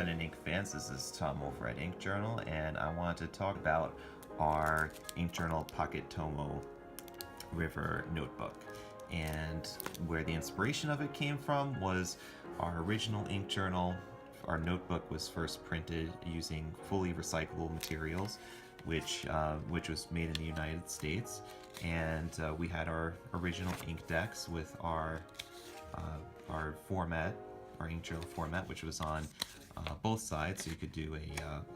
pen and ink fans, this is Tom over at InkJournal, and I wanted to talk about our InkJournal Pocket Tomoe River notebook. And where the inspiration of it came from was our original InkJournal. Our notebook was first printed using fully recyclable materials, which was made in the United States, and we had our original ink decks with our format, our InkJournal format, which was on both sides, so you could do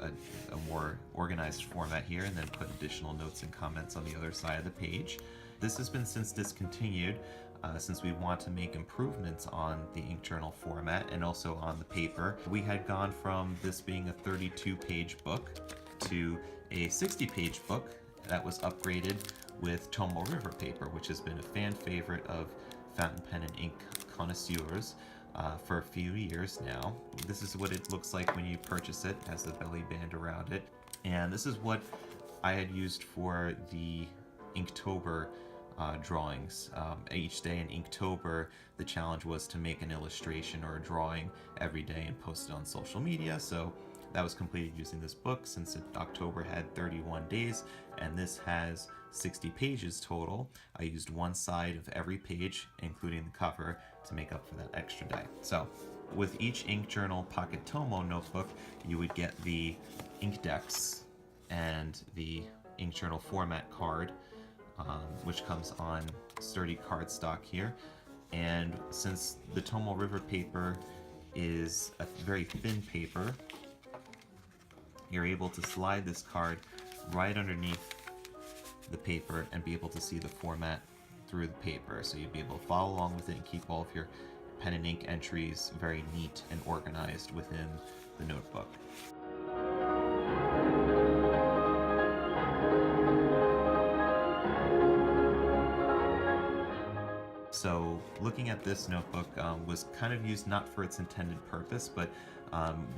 a more organized format here and then put additional notes and comments on the other side of the page. This has been since discontinued, since we want to make improvements on the InkJournal format and also on the paper. We had gone from this being a 32-page book to a 60-page book that was upgraded with Tomoe River paper, which has been a fan favorite of fountain pen and ink connoisseurs for a few years now. This is what it looks like when you purchase it. It has the belly band around it, and this is what I had used for the Inktober drawings. Each day in Inktober, the challenge was to make an illustration or a drawing every day and post it on social media, so that was completed using this book, since October had 31 days, and this has 60 pages total. I used one side of every page, including the cover, to make up for that extra day. So with each InkJournal Pocket Tomoe notebook, you would get the ink decks and the InkJournal format card, which comes on sturdy cardstock here. And since the Tomoe River paper is a very thin paper, you're able to slide this card right underneath the paper and be able to see the format through the paper. So you'd be able to follow along with it and keep all of your pen and ink entries very neat and organized within the notebook. So looking at this notebook was kind of used not for its intended purpose, but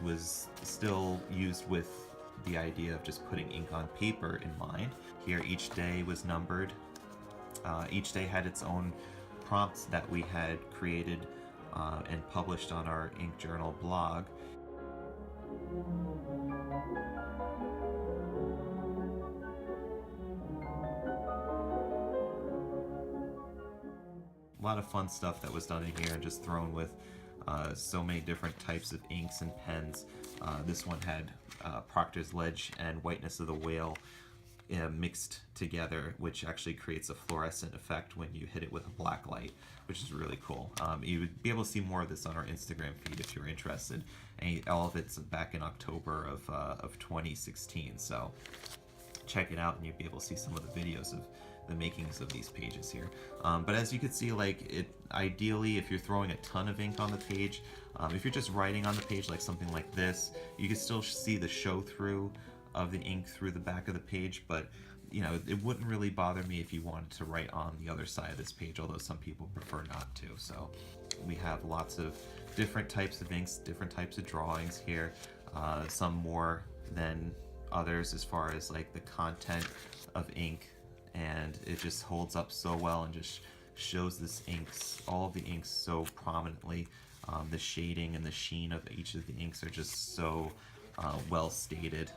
was still used with the idea of just putting ink on paper in mind. Here each day was numbered. Each day had its own prompts that we had created and published on our InkJournal blog. A lot of fun stuff that was done in here and just thrown with so many different types of inks and pens. This one had Proctor's Ledge and Whiteness of the Whale mixed together, which actually creates a fluorescent effect when you hit it with a black light, which is really cool. You would be able to see more of this on our Instagram feed if you're interested. And all of it's back in October of 2016, so check it out and you'll be able to see some of the videos of the makings of these pages here. But as you can see, like, ideally, if you're throwing a ton of ink on the page, if you're just writing on the page like something like this, you can still see the show through of the ink through the back of the page, but you know, it wouldn't really bother me if you wanted to write on the other side of this page, although some people prefer not to. So we have lots of different types of inks, different types of drawings here, some more than others as far as like the content of ink, and it just holds up so well and just shows this inks, all of the inks so prominently. The shading and the sheen of each of the inks are just so well stated.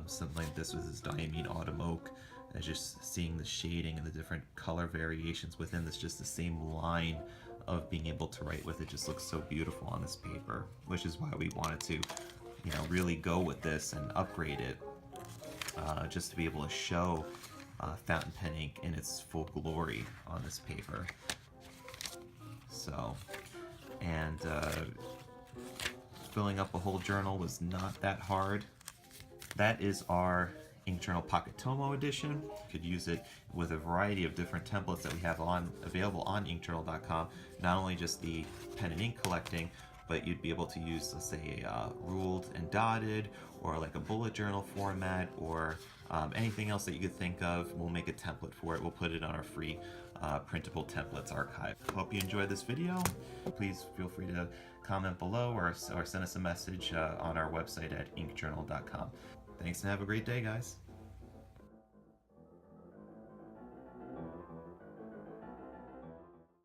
Something like this was this Diamine Autumn Oak, and just seeing the shading and the different color variations within this, just the same line of being able to write with it, just looks so beautiful on this paper, which is why we wanted to, you know, really go with this and upgrade it, just to be able to show fountain pen ink in its full glory on this paper. So, and filling up a whole journal was not that hard. That is our InkJournal Pocket Tomoe edition. You could use it with a variety of different templates that we have available on InkJournal.com. Not only just the pen and ink collecting, but you'd be able to use, let's say, ruled and dotted, or like a bullet journal format, or anything else that you could think of. We'll make a template for it. We'll put it on our free printable templates archive. Hope you enjoyed this video. Please feel free to comment below or send us a message on our website at inkjournal.com. Thanks and have a great day, guys.